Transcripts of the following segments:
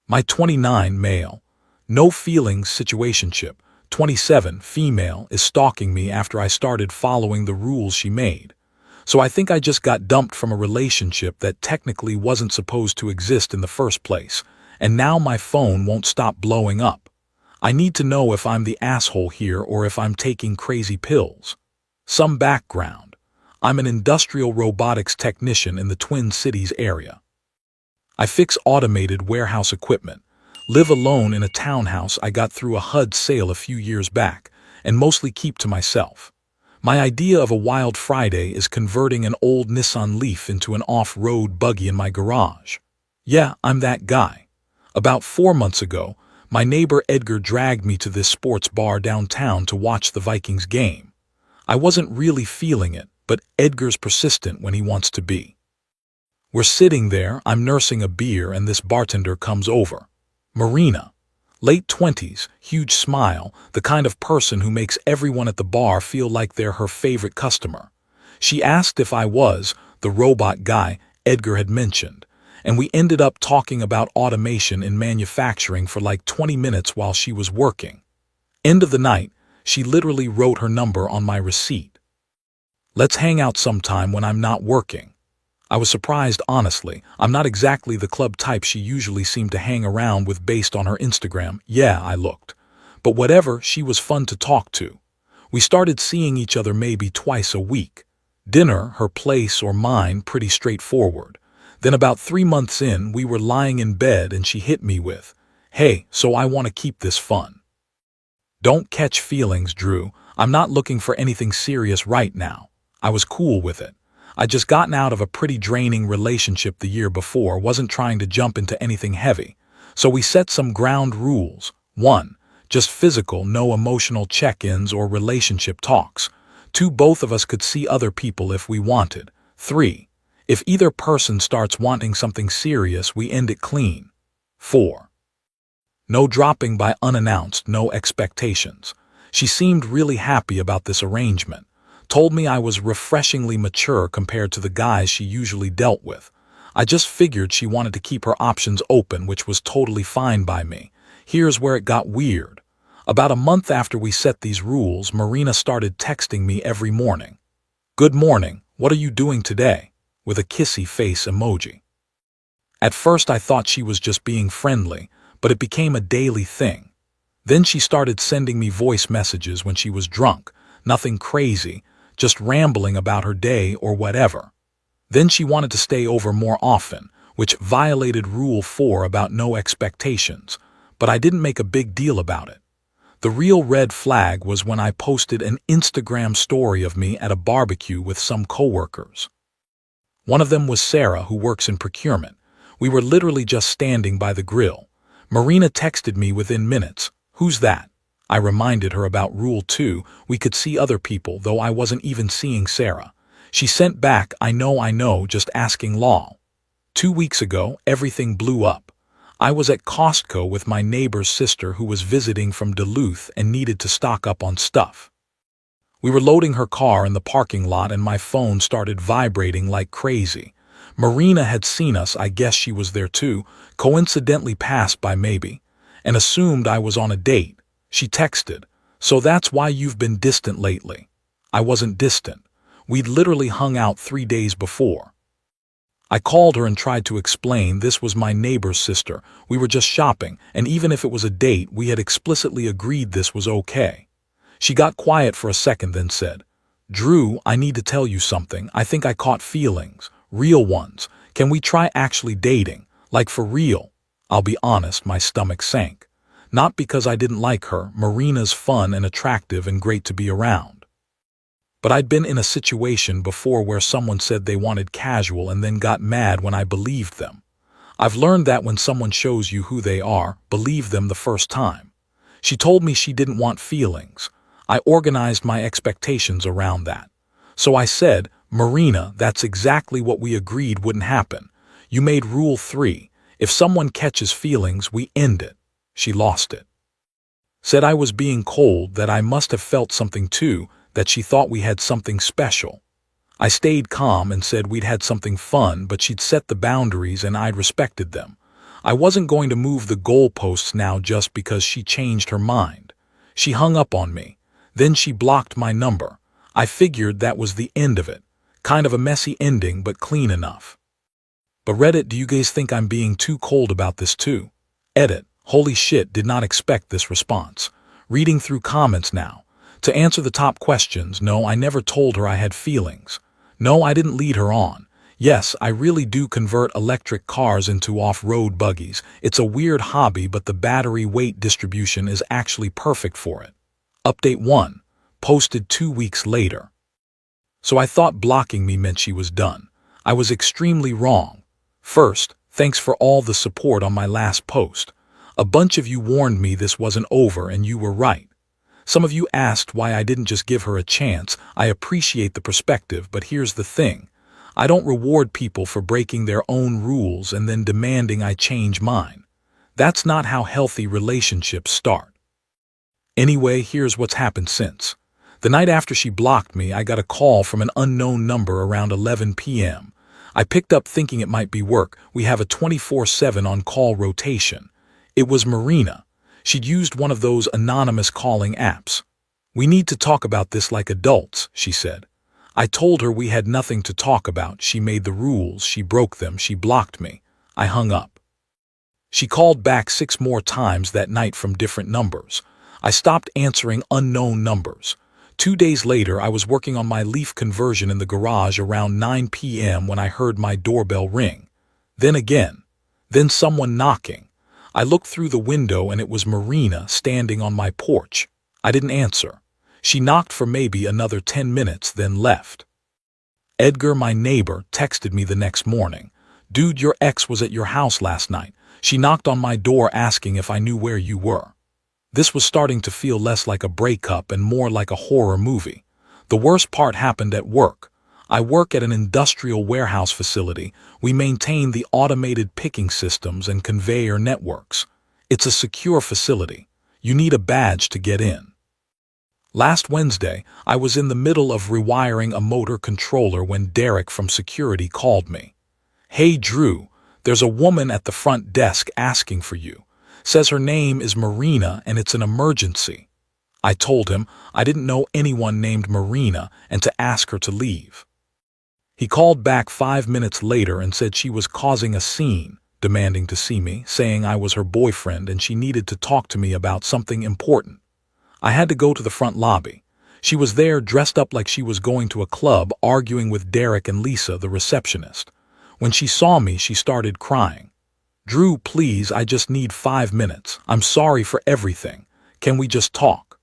My 29 male, no feelings situationship, 27 female is stalking me after I started following the rules she made. So I think I just got dumped from a relationship that technically wasn't supposed to exist in the first place, and now my phone won't stop blowing up. I need to know if I'm the asshole here or if I'm taking crazy pills. Some background. I'm an industrial robotics technician in the Twin Cities area. I fix automated warehouse equipment, live alone in a townhouse I got through a HUD sale a few years back, and mostly keep to myself. My idea of a wild Friday is converting an old Nissan Leaf into an off-road buggy in my garage. Yeah, I'm that guy. About 4 months ago, my neighbor Edgar dragged me to this sports bar downtown to watch the Vikings game. I wasn't really feeling it, but Edgar's persistent when he wants to be. We're sitting there, I'm nursing a beer, and this bartender comes over. Marina. Late 20s, huge smile, the kind of person who makes everyone at the bar feel like they're her favorite customer. She asked if I was the robot guy Edgar had mentioned, and we ended up talking about automation in manufacturing for like 20 minutes while she was working. End of the night, she literally wrote her number on my receipt. Let's hang out sometime when I'm not working. I was surprised, honestly. I'm not exactly the club type she usually seemed to hang around with based on her Instagram. Yeah, I looked. But whatever, she was fun to talk to. We started seeing each other maybe twice a week. Dinner, her place or mine, pretty straightforward. Then about 3 months in, we were lying in bed and she hit me with, "Hey, so I want to keep this fun. Don't catch feelings, Drew. I'm not looking for anything serious right now." I was cool with it. I'd just gotten out of a pretty draining relationship the year before, wasn't trying to jump into anything heavy. So we set some ground rules. 1. Just physical, no emotional check-ins or relationship talks. 2. Both of us could see other people if we wanted. 3. If either person starts wanting something serious, we end it clean. 4. No dropping by unannounced, no expectations. She seemed really happy about this arrangement. Told me I was refreshingly mature compared to the guys she usually dealt with. I just figured she wanted to keep her options open, which was totally fine by me. Here's where it got weird. About a month after we set these rules, Marina started texting me every morning. "Good morning, what are you doing today?" with a kissy face emoji. At first I thought she was just being friendly, but it became a daily thing. Then she started sending me voice messages when she was drunk, nothing crazy, just rambling about her day or whatever. Then she wanted to stay over more often, which violated Rule 4 about no expectations, but I didn't make a big deal about it. The real red flag was when I posted an Instagram story of me at a barbecue with some coworkers. One of them was Sarah, who works in procurement. We were literally just standing by the grill. Marina texted me within minutes, "Who's that?" I reminded her about Rule 2, we could see other people, though I wasn't even seeing Sarah. She sent back, I know, just asking lol. 2 weeks ago, everything blew up. I was at Costco with my neighbor's sister who was visiting from Duluth and needed to stock up on stuff. We were loading her car in the parking lot and my phone started vibrating like crazy. Marina had seen us, I guess she was there too, coincidentally passed by maybe, and assumed I was on a date. She texted, "So that's why you've been distant lately." I wasn't distant. We'd literally hung out 3 days before. I called her and tried to explain this was my neighbor's sister. We were just shopping, and even if it was a date, we had explicitly agreed this was okay. She got quiet for a second, then said, "Drew, I need to tell you something. I think I caught feelings. Real ones. Can we try actually dating? Like for real?" I'll be honest, my stomach sank. Not because I didn't like her. Marina's fun and attractive and great to be around. But I'd been in a situation before where someone said they wanted casual and then got mad when I believed them. I've learned that when someone shows you who they are, believe them the first time. She told me she didn't want feelings. I organized my expectations around that. So I said, "Marina, that's exactly what we agreed wouldn't happen. You made Rule 3. If someone catches feelings, we end it." She lost it. Said I was being cold, that I must have felt something too, that she thought we had something special. I stayed calm and said we'd had something fun, but she'd set the boundaries and I'd respected them. I wasn't going to move the goalposts now just because she changed her mind. She hung up on me. Then she blocked my number. I figured that was the end of it. Kind of a messy ending, but clean enough. But Reddit, do you guys think I'm being too cold about this too? Edit. Holy shit, did not expect this response. Reading through comments now. To answer the top questions, no, I never told her I had feelings. No, I didn't lead her on. Yes, I really do convert electric cars into off-road buggies. It's a weird hobby, but the battery weight distribution is actually perfect for it. Update 1. Posted 2 weeks later. So I thought blocking me meant she was done. I was extremely wrong. First, thanks for all the support on my last post. A bunch of you warned me this wasn't over, and you were right. Some of you asked why I didn't just give her a chance. I appreciate the perspective, but here's the thing. I don't reward people for breaking their own rules and then demanding I change mine. That's not how healthy relationships start. Anyway, here's what's happened since. The night after she blocked me, I got a call from an unknown number around 11 p.m. I picked up thinking it might be work. We have a 24/7 on-call rotation. It was Marina. She'd used one of those anonymous calling apps. We need to talk about this like adults, she said. I told her we had nothing to talk about. She made the rules, she broke them, she blocked me. I hung up. She called back 6 more times that night from different numbers. I stopped answering unknown numbers. 2 days later, I was working on my leaf conversion in the garage around 9 p.m. when I heard my doorbell ring. Then again. Then someone knocking. I looked through the window and it was Marina standing on my porch. I didn't answer. She knocked for maybe another 10 minutes, then left. Edgar, my neighbor, texted me the next morning. Dude, your ex was at your house last night. She knocked on my door asking if I knew where you were. This was starting to feel less like a breakup and more like a horror movie. The worst part happened at work. I work at an industrial warehouse facility. We maintain the automated picking systems and conveyor networks. It's a secure facility. You need a badge to get in. Last Wednesday, I was in the middle of rewiring a motor controller when Derek from security called me. Hey Drew, there's a woman at the front desk asking for you. Says her name is Marina and it's an emergency. I told him I didn't know anyone named Marina and to ask her to leave. He called back 5 minutes later and said she was causing a scene, demanding to see me, saying I was her boyfriend and she needed to talk to me about something important. I had to go to the front lobby. She was there dressed up like she was going to a club, arguing with Derek and Lisa, the receptionist. When she saw me, she started crying. Drew, please, I just need 5 minutes. I'm sorry for everything. Can we just talk?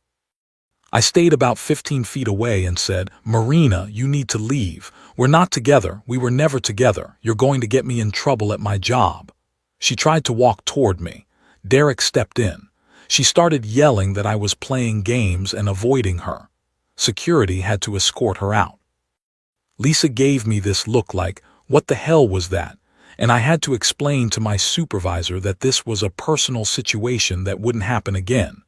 I stayed about 15 feet away and said, Marina, you need to leave. We're not together. We were never together. You're going to get me in trouble at my job. She tried to walk toward me. Derek stepped in. She started yelling that I was playing games and avoiding her. Security had to escort her out. Lisa gave me this look like, what the hell was that? And I had to explain to my supervisor that this was a personal situation that wouldn't happen again.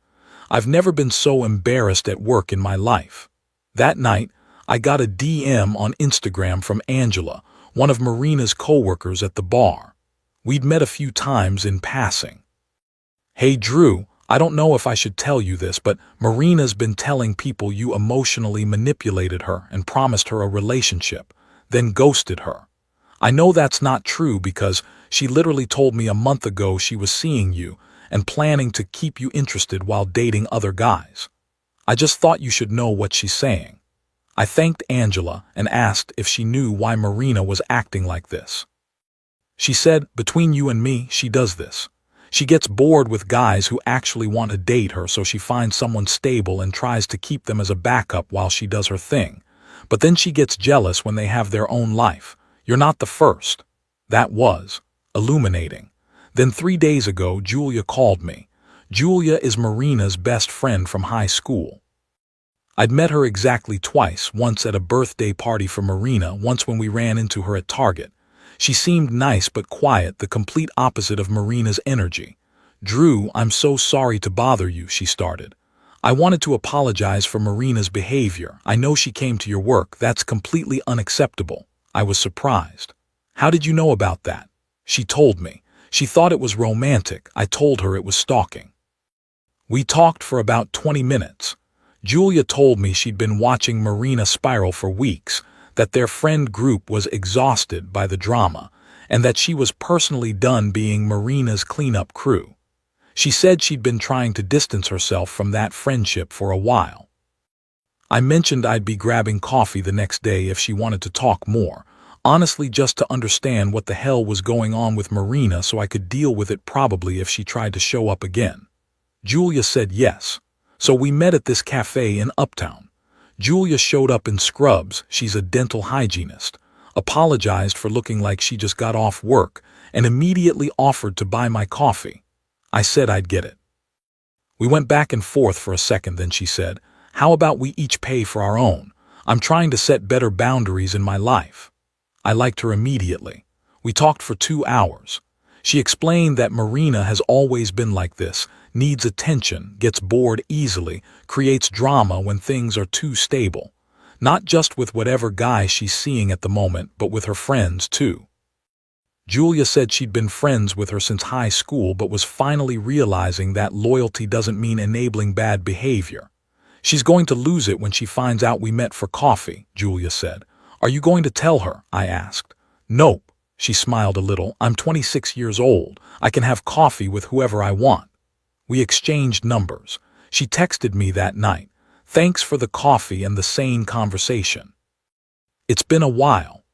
I've never been so embarrassed at work in my life. That night, I got a DM on Instagram from Angela, one of Marina's coworkers at the bar. We'd met a few times in passing. Hey Drew, I don't know if I should tell you this, but Marina's been telling people you emotionally manipulated her and promised her a relationship, then ghosted her. I know that's not true because she literally told me a month ago she was seeing you and planning to keep you interested while dating other guys. I just thought you should know what she's saying. I thanked Angela and asked if she knew why Marina was acting like this. She said, between you and me, she does this. She gets bored with guys who actually want to date her, so she finds someone stable and tries to keep them as a backup while she does her thing. But then she gets jealous when they have their own life. You're not the first. That was illuminating. Then 3 days ago, Julia called me. Julia is Marina's best friend from high school. I'd met her exactly twice, once at a birthday party for Marina, once when we ran into her at Target. She seemed nice but quiet, the complete opposite of Marina's energy. Drew, I'm so sorry to bother you, she started. I wanted to apologize for Marina's behavior. I know she came to your work. That's completely unacceptable. I was surprised. How did you know about that? She told me. She thought it was romantic. I told her it was stalking. We talked for about 20 minutes. Julia told me she'd been watching Marina spiral for weeks, that their friend group was exhausted by the drama, and that she was personally done being Marina's cleanup crew. She said she'd been trying to distance herself from that friendship for a while. I mentioned I'd be grabbing coffee the next day if she wanted to talk more, honestly just to understand what the hell was going on with Marina so I could deal with it probably if she tried to show up again. Julia said yes, so we met at this cafe in Uptown. Julia showed up in scrubs, she's a dental hygienist, apologized for looking like she just got off work, and immediately offered to buy my coffee. I said I'd get it. We went back and forth for a second, then she said, "How about we each pay for our own? I'm trying to set better boundaries in my life." I liked her immediately. We talked for 2 hours. She explained that Marina has always been like this, needs attention, gets bored easily, creates drama when things are too stable. Not just with whatever guy she's seeing at the moment, but with her friends too. Julia said she'd been friends with her since high school but was finally realizing that loyalty doesn't mean enabling bad behavior. She's going to lose it when she finds out we met for coffee, Julia said. Are you going to tell her? I asked. Nope, she smiled a little. I'm 26 years old. I can have coffee with whoever I want. We exchanged numbers. She texted me that night. Thanks for the coffee and the sane conversation. It's been a while.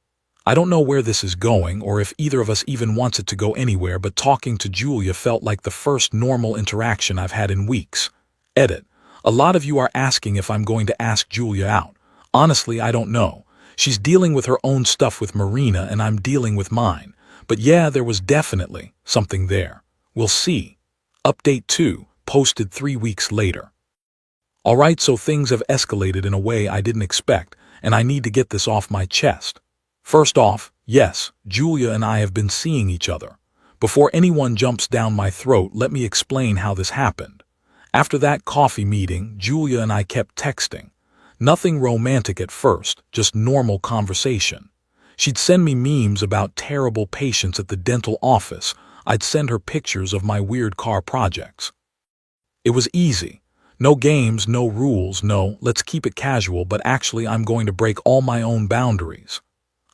I don't know where this is going or if either of us even wants it to go anywhere, but talking to Julia felt like the first normal interaction I've had in weeks. Edit. A lot of you are asking if I'm going to ask Julia out. Honestly, I don't know. She's dealing with her own stuff with Marina and I'm dealing with mine. But yeah, there was definitely something there. We'll see. Update 2, posted 3 weeks later. Alright, so things have escalated in a way I didn't expect, and I need to get this off my chest. First off, yes, Julia and I have been seeing each other. Before anyone jumps down my throat, let me explain how this happened. After that coffee meeting, Julia and I kept texting. Nothing romantic at first, just normal conversation. She'd send me memes about terrible patients at the dental office. I'd send her pictures of my weird car projects. It was easy. No games, no rules, no, let's keep it casual, but actually I'm going to break all my own boundaries.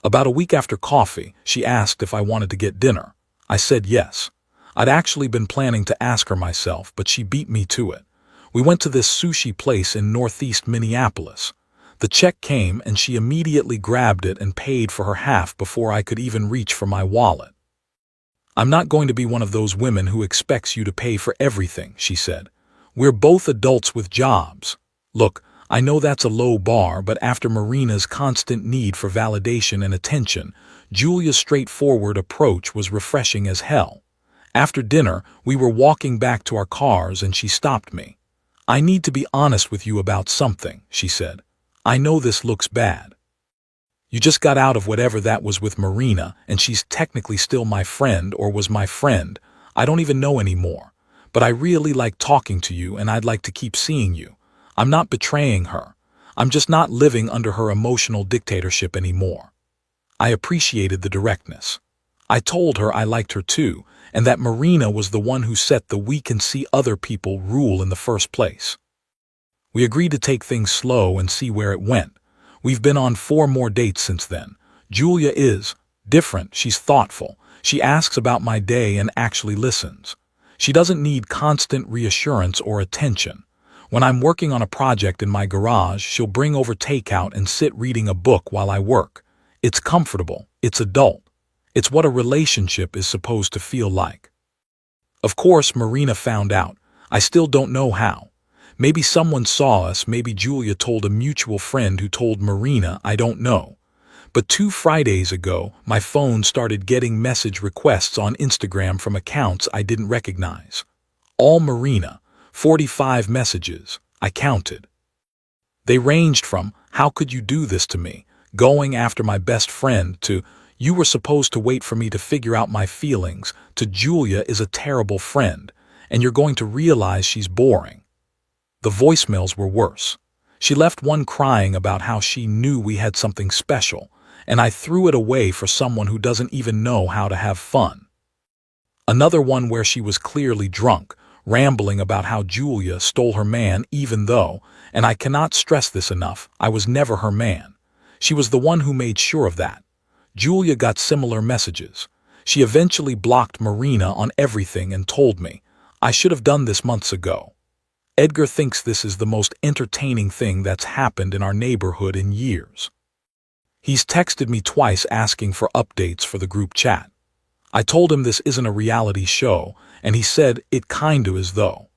About a week after coffee, she asked if I wanted to get dinner. I said yes. I'd actually been planning to ask her myself, but she beat me to it. We went to this sushi place in northeast Minneapolis. The check came and she immediately grabbed it and paid for her half before I could even reach for my wallet. I'm not going to be one of those women who expects you to pay for everything, she said. We're both adults with jobs. Look, I know that's a low bar, but after Marina's constant need for validation and attention, Julia's straightforward approach was refreshing as hell. After dinner, we were walking back to our cars and she stopped me. I need to be honest with you about something, she said. I know this looks bad. You just got out of whatever that was with Marina, and she's technically still my friend or was my friend. I don't even know anymore. But I really like talking to you and I'd like to keep seeing you. I'm not betraying her. I'm just not living under her emotional dictatorship anymore. I appreciated the directness. I told her I liked her too, and that Marina was the one who set the "we can see other people" rule in the first place. We agreed to take things slow and see where it went. We've been on 4 more dates since then. Julia is different. She's thoughtful. She asks about my day and actually listens. She doesn't need constant reassurance or attention. When I'm working on a project in my garage, she'll bring over takeout and sit reading a book while I work. It's comfortable. It's adult. It's what a relationship is supposed to feel like. Of course, Marina found out. I still don't know how. Maybe someone saw us, maybe Julia told a mutual friend who told Marina, I don't know. But 2 Fridays ago, my phone started getting message requests on Instagram from accounts I didn't recognize. All Marina, 45 messages, I counted. They ranged from, how could you do this to me, going after my best friend, to, you were supposed to wait for me to figure out my feelings, to Julia is a terrible friend, and you're going to realize she's boring. The voicemails were worse. She left one crying about how she knew we had something special, and I threw it away for someone who doesn't even know how to have fun. Another one where she was clearly drunk, rambling about how Julia stole her man even though, and I cannot stress this enough, I was never her man. She was the one who made sure of that. Julia got similar messages. She eventually blocked Marina on everything and told me, I should have done this months ago. Edgar thinks this is the most entertaining thing that's happened in our neighborhood in years. He's texted me twice asking for updates for the group chat. I told him this isn't a reality show, and he said it kinda is though.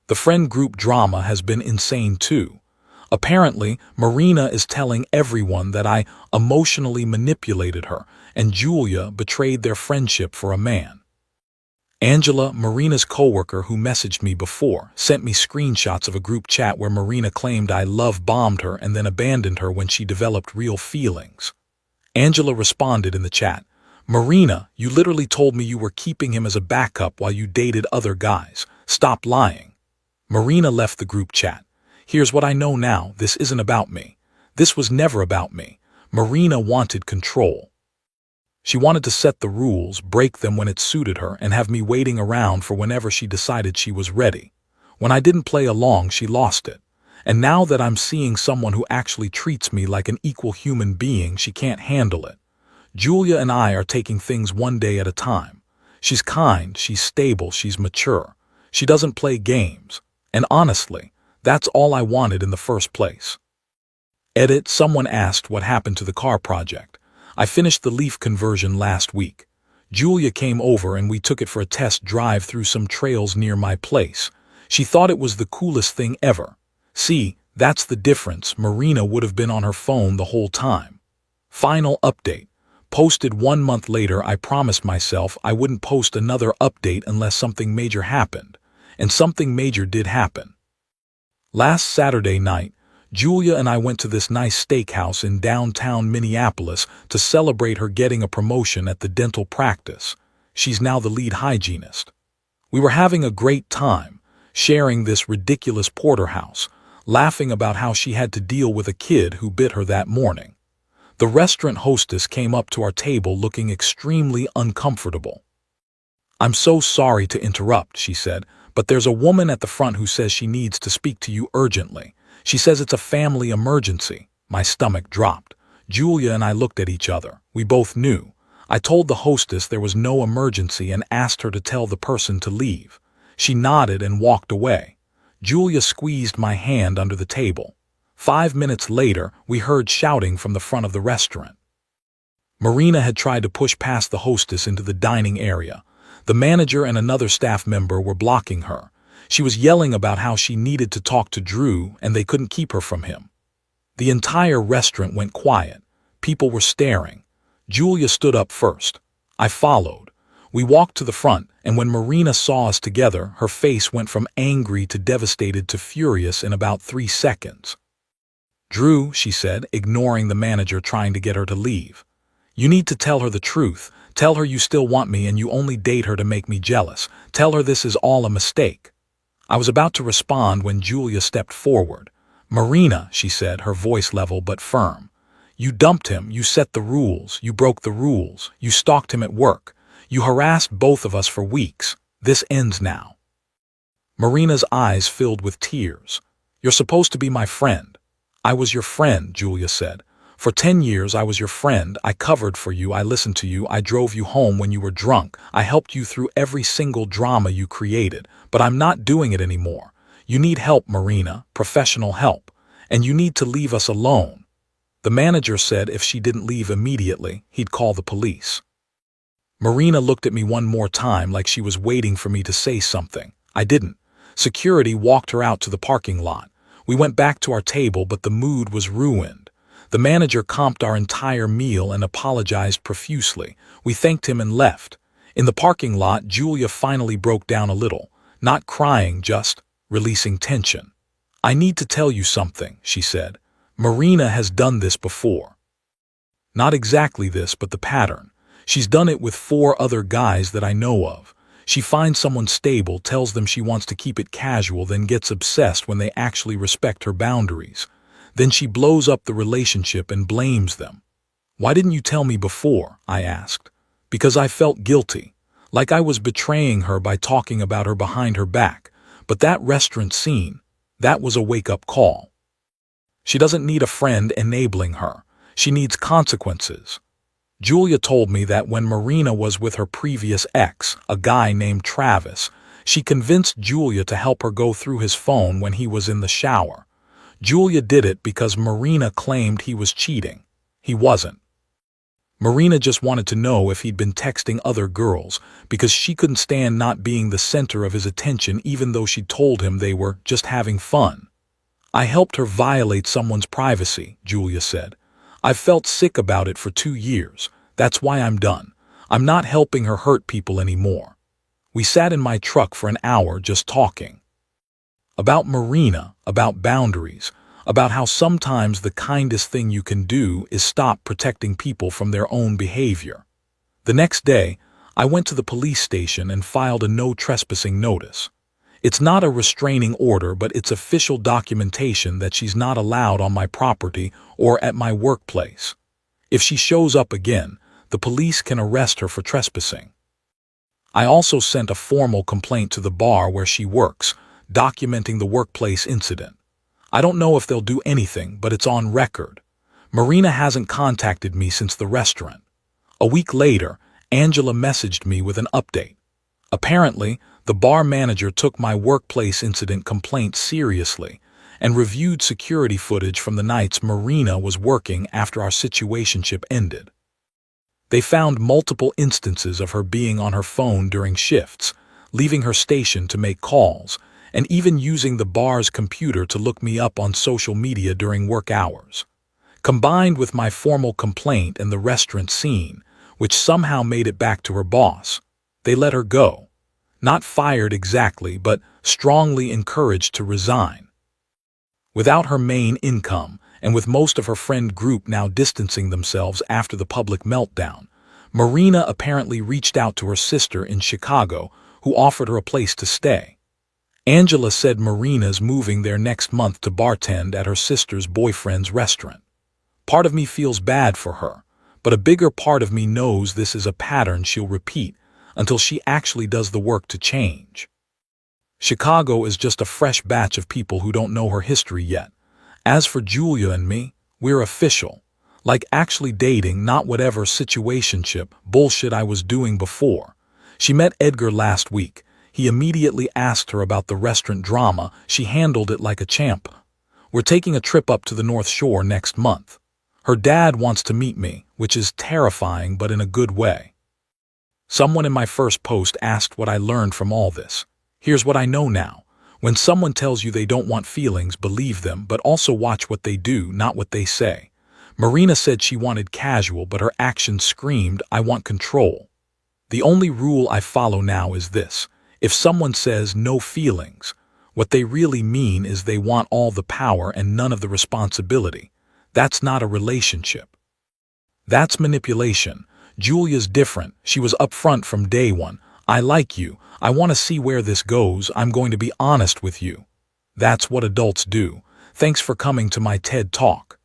The friend group drama has been insane too. Apparently, Marina is telling everyone that I emotionally manipulated her, and Julia betrayed their friendship for a man. Angela, Marina's coworker who messaged me before, sent me screenshots of a group chat where Marina claimed I love-bombed her and then abandoned her when she developed real feelings. Angela responded in the chat, Marina, you literally told me you were keeping him as a backup while you dated other guys. Stop lying. Marina left the group chat. Here's what I know now, this isn't about me. This was never about me. Marina wanted control. She wanted to set the rules, break them when it suited her, and have me waiting around for whenever she decided she was ready. When I didn't play along, she lost it. And now that I'm seeing someone who actually treats me like an equal human being, she can't handle it. Julia and I are taking things one day at a time. She's kind, she's stable, she's mature. She doesn't play games. And honestly, that's all I wanted in the first place. Edit, someone asked what happened to the car project. I finished the leaf conversion last week. Julia came over and we took it for a test drive through some trails near my place. She thought it was the coolest thing ever. See, that's the difference. Marina would have been on her phone the whole time. Final update. Posted 1 month later, I promised myself I wouldn't post another update unless something major happened. And something major did happen. Last Saturday night, Julia and I went to this nice steakhouse in downtown Minneapolis to celebrate her getting a promotion at the dental practice. She's now the lead hygienist. We were having a great time, sharing this ridiculous porterhouse, laughing about how she had to deal with a kid who bit her that morning. The restaurant hostess came up to our table looking extremely uncomfortable. I'm so sorry to interrupt, she said, but there's a woman at the front who says she needs to speak to you urgently. She says it's a family emergency. My stomach dropped. Julia and I looked at each other. We both knew. I told the hostess there was no emergency and asked her to tell the person to leave. She nodded and walked away. Julia squeezed my hand under the table. 5 minutes later, we heard shouting from the front of the restaurant. Marina had tried to push past the hostess into the dining area. The manager and another staff member were blocking her. She was yelling about how she needed to talk to Drew and they couldn't keep her from him. The entire restaurant went quiet. People were staring. Julia stood up first. I followed. We walked to the front, and when Marina saw us together, her face went from angry to devastated to furious in about 3 seconds. Drew, she said, ignoring the manager trying to get her to leave. You need to tell her the truth. Tell her you still want me and you only date her to make me jealous. Tell her this is all a mistake. I was about to respond when Julia stepped forward. Marina, she said, her voice level but firm. You dumped him, you set the rules, you broke the rules, you stalked him at work. You harassed both of us for weeks. This ends now. Marina's eyes filled with tears. You're supposed to be my friend. I was your friend, Julia said. For 10 years I was your friend. I covered for you, I listened to you, I drove you home when you were drunk. I helped you through every single drama you created. But I'm not doing it anymore. You need help, Marina, professional help. And you need to leave us alone. The manager said if she didn't leave immediately, he'd call the police. Marina looked at me one more time like she was waiting for me to say something. I didn't. Security walked her out to the parking lot. We went back to our table, but the mood was ruined. The manager comped our entire meal and apologized profusely. We thanked him and left. In the parking lot, Julia finally broke down a little. Not crying, just releasing tension. I need to tell you something, she said. Marina has done this before. Not exactly this, but the pattern. She's done it with 4 other guys that I know of. She finds someone stable, tells them she wants to keep it casual, then gets obsessed when they actually respect her boundaries. Then she blows up the relationship and blames them. Why didn't you tell me before? I asked. Because I felt guilty. Like I was betraying her by talking about her behind her back. But that restaurant scene, that was a wake-up call. She doesn't need a friend enabling her. She needs consequences. Julia told me that when Marina was with her previous ex, a guy named Travis, she convinced Julia to help her go through his phone when he was in the shower. Julia did it because Marina claimed he was cheating. He wasn't. Marina just wanted to know if he'd been texting other girls because she couldn't stand not being the center of his attention even though she told him they were just having fun. I helped her violate someone's privacy, Julia said. I've felt sick about it for 2 years. That's why I'm done. I'm not helping her hurt people anymore. We sat in my truck for an hour just talking. About Marina, about boundaries, about how sometimes the kindest thing you can do is stop protecting people from their own behavior. The next day, I went to the police station and filed a no trespassing notice. It's not a restraining order, but it's official documentation that she's not allowed on my property or at my workplace. If she shows up again, the police can arrest her for trespassing. I also sent a formal complaint to the bar where she works, documenting the workplace incident. I don't know if they'll do anything, but it's on record. Marina hasn't contacted me since the restaurant. A week later, Angela messaged me with an update. Apparently, the bar manager took my workplace incident complaint seriously and reviewed security footage from the nights Marina was working after our situationship ended. They found multiple instances of her being on her phone during shifts, leaving her station to make calls, and even using the bar's computer to look me up on social media during work hours. Combined with my formal complaint and the restaurant scene, which somehow made it back to her boss, they let her go. Not fired exactly, but strongly encouraged to resign. Without her main income, and with most of her friend group now distancing themselves after the public meltdown, Marina apparently reached out to her sister in Chicago, who offered her a place to stay. Angela said Marina's moving there next month to bartend at her sister's boyfriend's restaurant. Part of me feels bad for her, but a bigger part of me knows this is a pattern she'll repeat until she actually does the work to change. Chicago is just a fresh batch of people who don't know her history yet. As for Julia and me, we're official. Like actually dating, not whatever situationship bullshit I was doing before. She met Edgar last week. He immediately asked her about the restaurant drama. She handled it like a champ. We're taking a trip up to the North Shore next month. Her dad wants to meet me, which is terrifying but in a good way. Someone in my first post asked what I learned from all this. Here's what I know now. When someone tells you they don't want feelings, believe them, but also watch what they do, not what they say. Marina said she wanted casual, but her actions screamed, I want control. The only rule I follow now is this. If someone says no feelings, what they really mean is they want all the power and none of the responsibility. That's not a relationship. That's manipulation. Julia's different. She was upfront from day one. I like you. I want to see where this goes. I'm going to be honest with you. That's what adults do. Thanks for coming to my TED Talk.